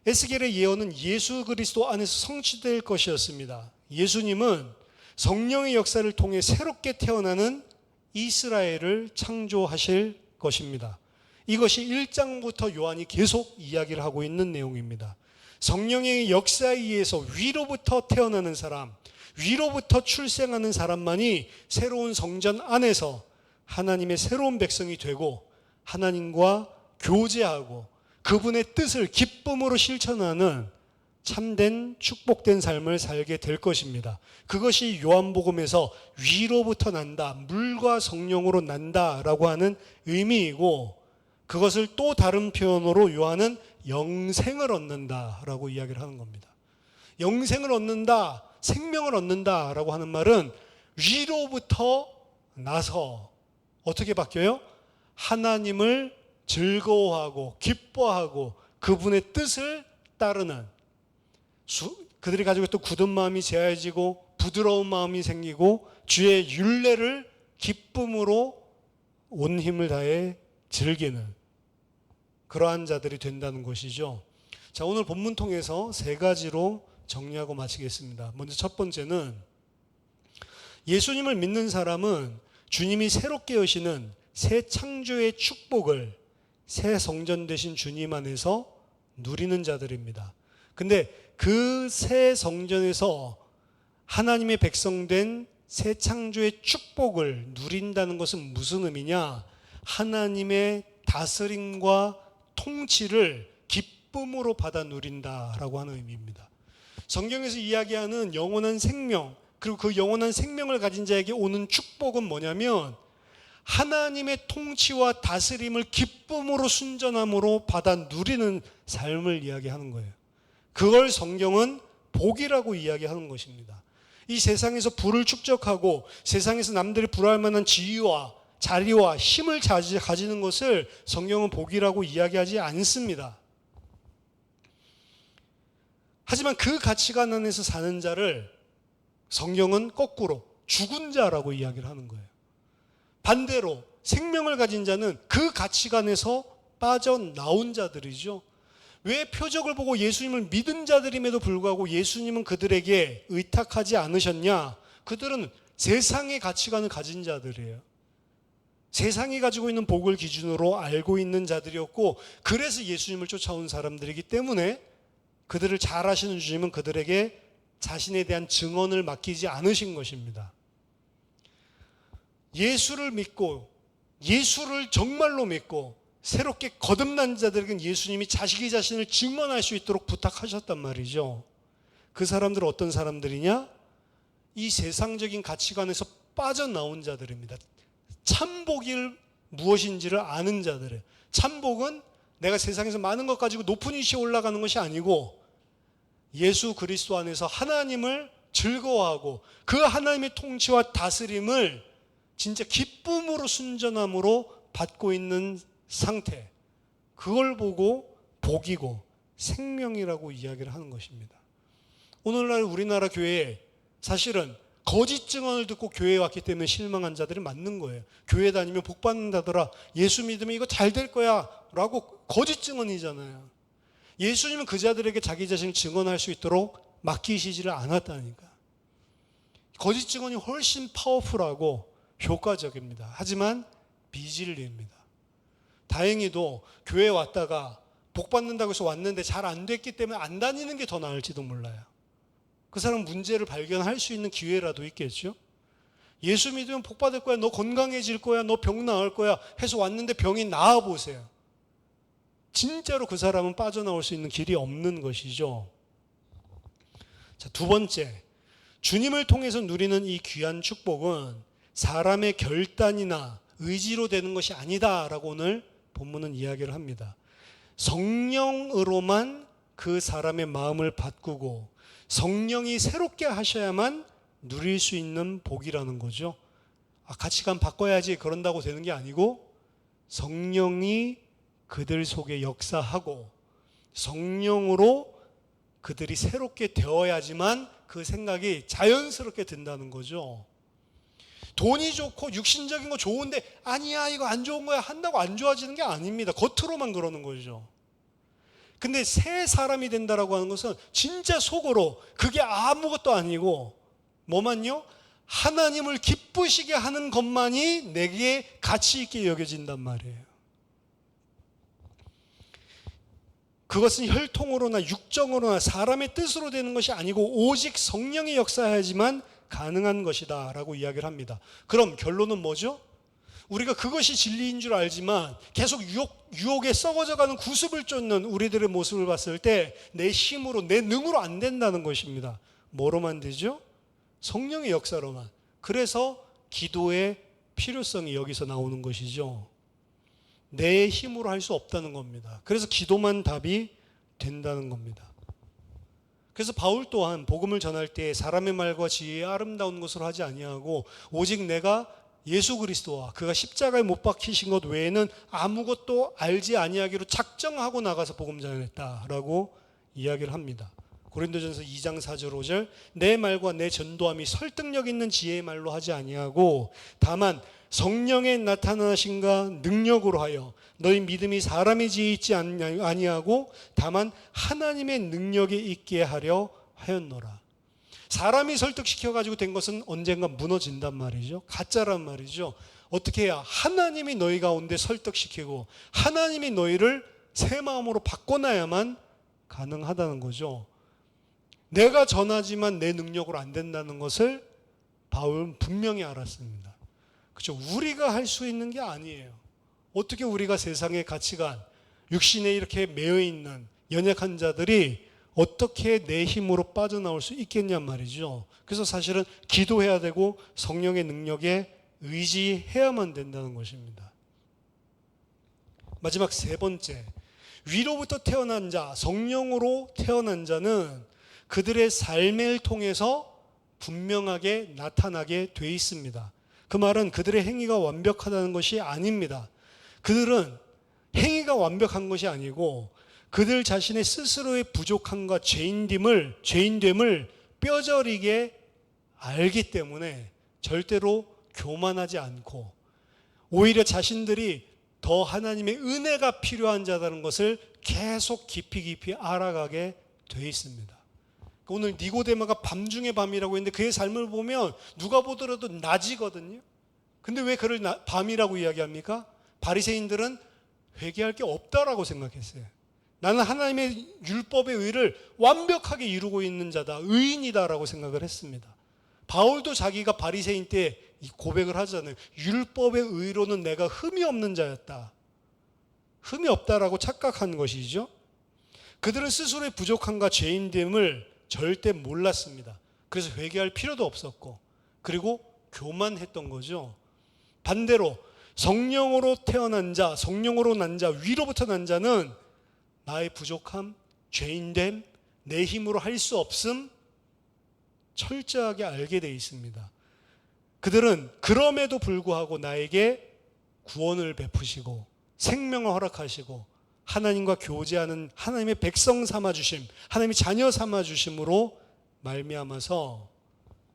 에스겔의 예언은 예수 그리스도 안에서 성취될 것이었습니다. 예수님은 성령의 역사를 통해 새롭게 태어나는 이스라엘을 창조하실 것입니다. 이것이 1장부터 요한이 계속 이야기를 하고 있는 내용입니다. 성령의 역사에 의해서 위로부터 태어나는 사람, 위로부터 출생하는 사람만이 새로운 성전 안에서 하나님의 새로운 백성이 되고 하나님과 교제하고 그분의 뜻을 기쁨으로 실천하는 참된 축복된 삶을 살게 될 것입니다. 그것이 요한복음에서 위로부터 난다, 물과 성령으로 난다라고 하는 의미이고 그것을 또 다른 표현으로 요한은 영생을 얻는다라고 이야기를 하는 겁니다. 영생을 얻는다, 생명을 얻는다라고 하는 말은 위로부터 나서 어떻게 바뀌어요? 하나님을 즐거워하고 기뻐하고 그분의 뜻을 따르는 그들이 가지고 있던 굳은 마음이 제해지고 부드러운 마음이 생기고 주의 율례를 기쁨으로 온 힘을 다해 즐기는 그러한 자들이 된다는 것이죠. 자, 오늘 본문 통해서 세 가지로 정리하고 마치겠습니다. 먼저 첫 번째는 예수님을 믿는 사람은 주님이 새롭게 여시는 새 창조의 축복을 새 성전 되신 주님 안에서 누리는 자들입니다. 근데 그 새 성전에서 하나님의 백성된 새 창조의 축복을 누린다는 것은 무슨 의미냐? 하나님의 다스림과 통치를 기쁨으로 받아 누린다라고 하는 의미입니다. 성경에서 이야기하는 영원한 생명, 그리고 그 영원한 생명을 가진 자에게 오는 축복은 뭐냐면 하나님의 통치와 다스림을 기쁨으로 순전함으로 받아 누리는 삶을 이야기하는 거예요. 그걸 성경은 복이라고 이야기하는 것입니다. 이 세상에서 부를 축적하고 세상에서 남들이 부러워할 만한 지위와 자리와 힘을 가지는 것을 성경은 복이라고 이야기하지 않습니다. 하지만 그 가치관 안에서 사는 자를 성경은 거꾸로 죽은 자라고 이야기를 하는 거예요. 반대로 생명을 가진 자는 그 가치관에서 빠져나온 자들이죠. 왜 표적을 보고 예수님을 믿은 자들임에도 불구하고 예수님은 그들에게 의탁하지 않으셨냐? 그들은 세상의 가치관을 가진 자들이에요. 세상이 가지고 있는 복을 기준으로 알고 있는 자들이었고 그래서 예수님을 쫓아온 사람들이기 때문에 그들을 잘 아시는 주님은 그들에게 자신에 대한 증언을 맡기지 않으신 것입니다. 예수를 믿고 예수를 정말로 믿고 새롭게 거듭난 자들에게는 예수님이 자기 자신을 증언할 수 있도록 부탁하셨단 말이죠. 그 사람들은 어떤 사람들이냐? 이 세상적인 가치관에서 빠져나온 자들입니다. 참복이 무엇인지를 아는 자들이에요. 참복은 내가 세상에서 많은 것 가지고 높은 위치에 올라가는 것이 아니고 예수 그리스도 안에서 하나님을 즐거워하고 그 하나님의 통치와 다스림을 진짜 기쁨으로 순전함으로 받고 있는 상태, 그걸 보고 복이고 생명이라고 이야기를 하는 것입니다. 오늘날 우리나라 교회에 사실은 거짓 증언을 듣고 교회에 왔기 때문에 실망한 자들이 맞는 거예요. 교회 다니면 복 받는다더라, 예수 믿으면 이거 잘 될 거야 라고 거짓 증언이잖아요. 예수님은 그 자들에게 자기 자신을 증언할 수 있도록 맡기시지를 않았다니까. 거짓 증언이 훨씬 파워풀하고 효과적입니다. 하지만 비진리입니다. 다행히도 교회에 왔다가 복 받는다고 해서 왔는데 잘 안 됐기 때문에 안 다니는 게 더 나을지도 몰라요. 그 사람 문제를 발견할 수 있는 기회라도 있겠죠. 예수 믿으면 복 받을 거야, 너 건강해질 거야, 너 병 나을 거야 해서 왔는데 병이 나아 보세요. 진짜로 그 사람은 빠져나올 수 있는 길이 없는 것이죠. 자, 두 번째, 주님을 통해서 누리는 이 귀한 축복은 사람의 결단이나 의지로 되는 것이 아니다라고 오늘 본문은 이야기를 합니다. 성령으로만 그 사람의 마음을 바꾸고 성령이 새롭게 하셔야만 누릴 수 있는 복이라는 거죠. 가치관 바꿔야지 그런다고 되는 게 아니고 성령이 그들 속에 역사하고 성령으로 그들이 새롭게 되어야지만 그 생각이 자연스럽게 든다는 거죠. 돈이 좋고 육신적인 거 좋은데 아니야 이거 안 좋은 거야 한다고 안 좋아지는 게 아닙니다. 겉으로만 그러는 거죠. 근데 새 사람이 된다라고 하는 것은 진짜 속으로 그게 아무것도 아니고 뭐만요? 하나님을 기쁘시게 하는 것만이 내게 가치 있게 여겨진단 말이에요. 그것은 혈통으로나 육정으로나 사람의 뜻으로 되는 것이 아니고 오직 성령이 역사해야지만 가능한 것이다 라고 이야기를 합니다. 그럼 결론은 뭐죠? 우리가 그것이 진리인 줄 알지만 계속 유혹에 썩어져가는 구습을 쫓는 우리들의 모습을 봤을 때 내 힘으로 내 능으로 안 된다는 것입니다. 뭐로만 되죠? 성령의 역사로만. 그래서 기도의 필요성이 여기서 나오는 것이죠. 내 힘으로 할 수 없다는 겁니다. 그래서 기도만 답이 된다는 겁니다. 그래서 바울 또한 복음을 전할 때 사람의 말과 지혜의 아름다운 것으로 하지 아니하고 오직 내가 예수 그리스도와 그가 십자가에 못 박히신 것 외에는 아무것도 알지 아니하기로 작정하고 나가서 복음 전했다라고 이야기를 합니다. 고린도전서 2장 4절 5절 내 말과 내 전도함이 설득력 있는 지혜의 말로 하지 아니하고 다만 성령의 나타나신가 능력으로 하여 너희 믿음이 사람의 지혜에 있지 아니하고 다만 하나님의 능력에 있게 하려 하였노라. 사람이 설득시켜가지고 된 것은 언젠가 무너진단 말이죠. 가짜란 말이죠. 어떻게 해야 하나님이 너희 가운데 설득시키고 하나님이 너희를 새 마음으로 바꿔놔야만 가능하다는 거죠. 내가 전하지만 내 능력으로 안 된다는 것을 바울은 분명히 알았습니다. 그렇죠? 우리가 할 수 있는 게 아니에요. 어떻게 우리가 세상의 가치관, 육신에 이렇게 매여 있는 연약한 자들이 어떻게 내 힘으로 빠져나올 수 있겠냔 말이죠. 그래서 사실은 기도해야 되고 성령의 능력에 의지해야만 된다는 것입니다. 마지막 세 번째, 위로부터 태어난 자, 성령으로 태어난 자는 그들의 삶을 통해서 분명하게 나타나게 돼 있습니다. 그 말은 그들의 행위가 완벽하다는 것이 아닙니다. 그들은 행위가 완벽한 것이 아니고 그들 자신의 스스로의 부족함과 죄인됨을 뼈저리게 알기 때문에 절대로 교만하지 않고 오히려 자신들이 더 하나님의 은혜가 필요한 자라는 것을 계속 깊이 알아가게 돼 있습니다. 오늘 니고데모가 밤중의 밤이라고 했는데 그의 삶을 보면 누가 보더라도 낮이거든요. 근데 왜 그를 밤이라고 이야기합니까? 바리새인들은 회개할 게 없다라고 생각했어요. 나는 하나님의 율법의 의를 완벽하게 이루고 있는 자다, 의인이다라고 생각을 했습니다. 바울도 자기가 바리새인 때 고백을 하잖아요. 율법의 의로는 내가 흠이 없는 자였다. 흠이 없다라고 착각한 것이죠. 그들은 스스로의 부족함과 죄인됨을 절대 몰랐습니다. 그래서 회개할 필요도 없었고, 그리고 교만했던 거죠. 반대로 성령으로 태어난 자, 성령으로 난 자, 위로부터 난 자는 나의 부족함, 죄인됨, 내 힘으로 할 수 없음 철저하게 알게 돼 있습니다. 그들은 그럼에도 불구하고 나에게 구원을 베푸시고 생명을 허락하시고 하나님과 교제하는 하나님의 백성 삼아주심, 하나님의 자녀 삼아주심으로 말미암아서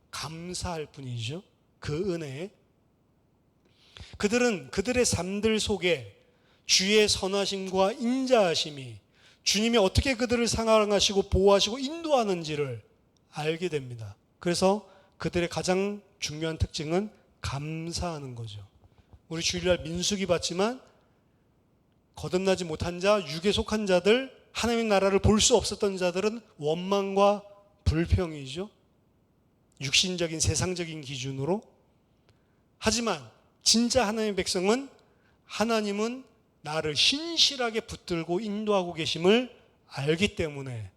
감사할 뿐이죠. 그 은혜에. 그들은 그들의 삶들 속에 주의 선하심과 인자하심이, 주님이 어떻게 그들을 사랑하시고 보호하시고 인도하는지를 알게 됩니다. 그래서 그들의 가장 중요한 특징은 감사하는 거죠. 우리 주일날 민수기 봤지만 거듭나지 못한 자, 육에 속한 자들, 하나님의 나라를 볼 수 없었던 자들은 원망과 불평이죠. 육신적인 세상적인 기준으로. 하지만 진짜 하나님의 백성은 하나님은 나를 신실하게 붙들고 인도하고 계심을 알기 때문에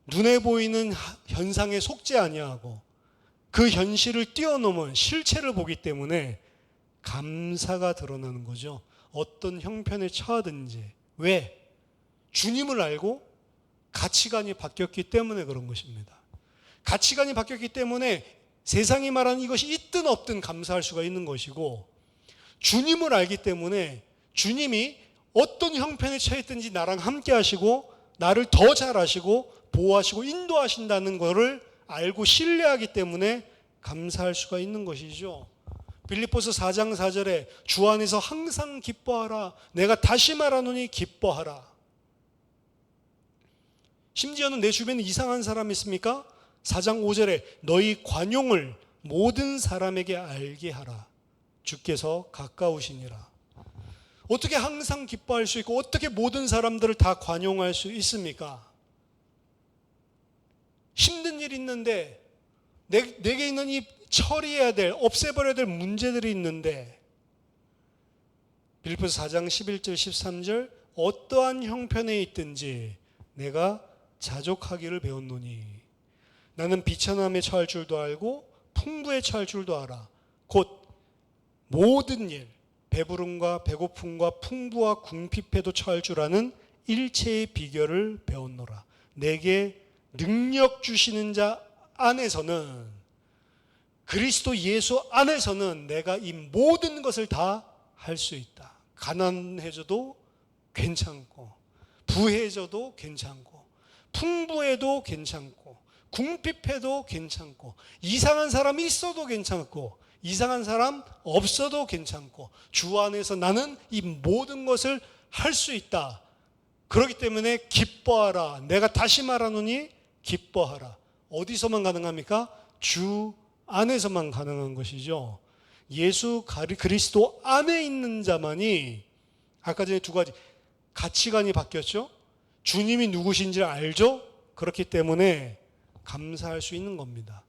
눈에 보이는 현상에 속지 아니하고 그 현실을 뛰어넘은 실체를 보기 때문에 감사가 드러나는 거죠. 어떤 형편에 처하든지. 왜? 주님을 알고 가치관이 바뀌었기 때문에 그런 것입니다. 가치관이 바뀌었기 때문에 세상이 말하는 이것이 있든 없든 감사할 수가 있는 것이고, 주님을 알기 때문에 주님이 어떤 형편에 처했든지 나랑 함께 하시고 나를 더 잘 아시고 보호하시고 인도하신다는 것을 알고 신뢰하기 때문에 감사할 수가 있는 것이죠. 빌립보서 4장 4절에 주 안에서 항상 기뻐하라. 내가 다시 말하노니 기뻐하라. 심지어는 내 주변에 이상한 사람 있습니까? 4장 5절에 너희 관용을 모든 사람에게 알게 하라. 주께서 가까우시니라. 어떻게 항상 기뻐할 수 있고 어떻게 모든 사람들을 다 관용할 수 있습니까? 힘든 일이 있는데 내게 있는 이 처리해야 될, 없애버려야 될 문제들이 있는데, 빌립보서 4장 11절 13절 어떠한 형편에 있든지 내가 자족하기를 배웠노니 나는 비천함에 처할 줄도 알고 풍부에 처할 줄도 알아. 곧 모든 일, 배부름과 배고픔과 풍부와 궁핍에도 처할 줄 아는 일체의 비결을 배웠노라. 내게 능력 주시는 자 안에서는, 그리스도 예수 안에서는 내가 이 모든 것을 다 할 수 있다. 가난해져도 괜찮고, 부해져도 괜찮고, 풍부해도 괜찮고, 궁핍해도 괜찮고, 이상한 사람이 있어도 괜찮고, 이상한 사람 없어도 괜찮고, 주 안에서 나는 이 모든 것을 할 수 있다. 그렇기 때문에 기뻐하라. 내가 다시 말하노니 기뻐하라. 어디서만 가능합니까? 주 안에서만 가능한 것이죠. 예수 그리스도 안에 있는 자만이, 아까 전에 두 가지 가치관이 바뀌었죠. 주님이 누구신지 알죠. 그렇기 때문에 감사할 수 있는 겁니다.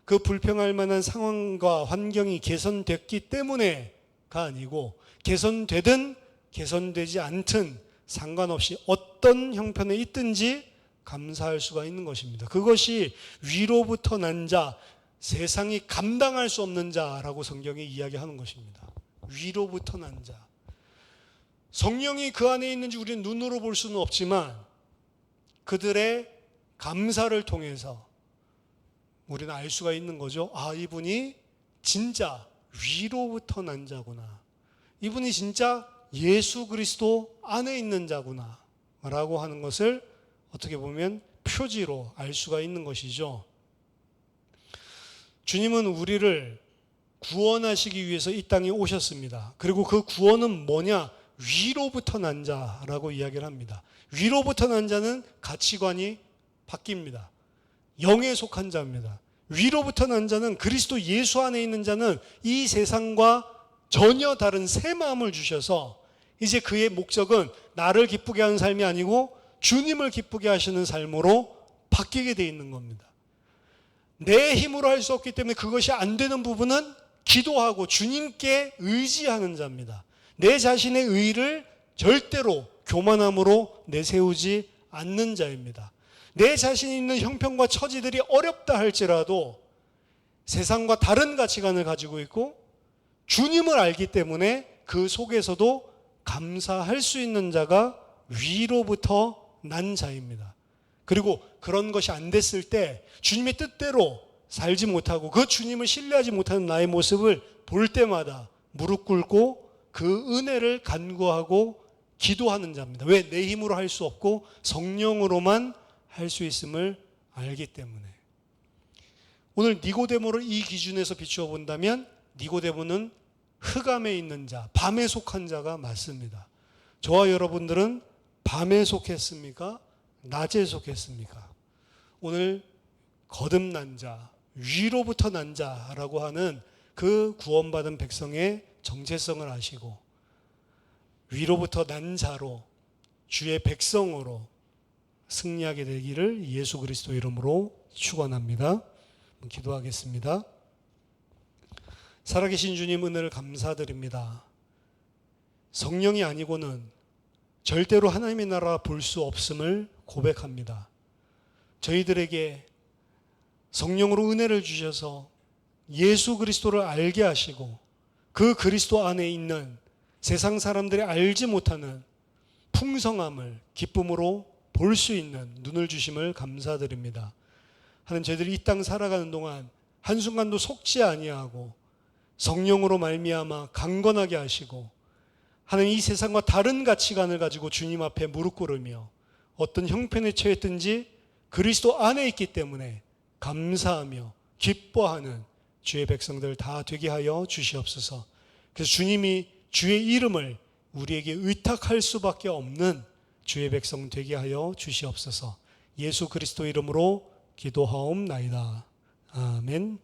그 불평할 만한 상황과 환경이 개선됐기 때문에가 아니고, 개선되든 개선되지 않든 상관없이 어떤 형편에 있든지 감사할 수가 있는 것입니다. 그것이 위로부터 난 자, 세상이 감당할 수 없는 자라고 성경이 이야기하는 것입니다. 위로부터 난 자. 성령이 그 안에 있는지 우리는 눈으로 볼 수는 없지만 그들의 감사를 통해서 우리는 알 수가 있는 거죠. 아, 이분이 진짜 위로부터 난 자구나. 이분이 진짜 예수 그리스도 안에 있는 자구나 라고 하는 것을 어떻게 보면 표지로 알 수가 있는 것이죠. 주님은 우리를 구원하시기 위해서 이 땅에 오셨습니다. 그리고 그 구원은 뭐냐? 위로부터 난 자라고 이야기를 합니다. 위로부터 난 자는 가치관이 바뀝니다. 영에 속한 자입니다. 위로부터 난 자는, 그리스도 예수 안에 있는 자는 이 세상과 전혀 다른 새 마음을 주셔서 이제 그의 목적은 나를 기쁘게 하는 삶이 아니고 주님을 기쁘게 하시는 삶으로 바뀌게 되어 있는 겁니다. 내 힘으로 할 수 없기 때문에 그것이 안 되는 부분은 기도하고 주님께 의지하는 자입니다. 내 자신의 의를 절대로 교만함으로 내세우지 않는 자입니다. 내 자신이 있는 형편과 처지들이 어렵다 할지라도 세상과 다른 가치관을 가지고 있고 주님을 알기 때문에 그 속에서도 감사할 수 있는 자가 위로부터 난 자입니다. 그리고 그런 것이 안 됐을 때 주님의 뜻대로 살지 못하고 그 주님을 신뢰하지 못하는 나의 모습을 볼 때마다 무릎 꿇고 그 은혜를 간구하고 기도하는 자입니다. 왜? 내 힘으로 할 수 없고 성령으로만 할 수 있음을 알기 때문에. 오늘 니고데모를 이 기준에서 비추어 본다면 니고데모는 흑암에 있는 자, 밤에 속한 자가 맞습니다. 저와 여러분들은 밤에 속했습니까? 낮에 속했습니까? 오늘 거듭난 자, 위로부터 난 자라고 하는 그 구원받은 백성의 정체성을 아시고 위로부터 난 자로 주의 백성으로 승리하게 되기를 예수 그리스도 이름으로 축원합니다. 기도하겠습니다. 살아계신 주님 은혜를 감사드립니다. 성령이 아니고는 절대로 하나님의 나라 볼 수 없음을 고백합니다. 저희들에게 성령으로 은혜를 주셔서 예수 그리스도를 알게 하시고 그 그리스도 안에 있는 세상 사람들이 알지 못하는 풍성함을 기쁨으로 볼 수 있는 눈을 주심을 감사드립니다. 하나님, 저희들이 이 땅 살아가는 동안 한순간도 속지 아니하고 성령으로 말미암아 강건하게 하시고 하나님, 이 세상과 다른 가치관을 가지고 주님 앞에 무릎 꿇으며 어떤 형편에 처했든지 그리스도 안에 있기 때문에 감사하며 기뻐하는 주의 백성들 다 되게 하여 주시옵소서. 그래서 주님이 주의 이름을 우리에게 의탁할 수밖에 없는 주의 백성 되게 하여 주시옵소서. 예수 그리스도 이름으로 기도하옵나이다. 아멘.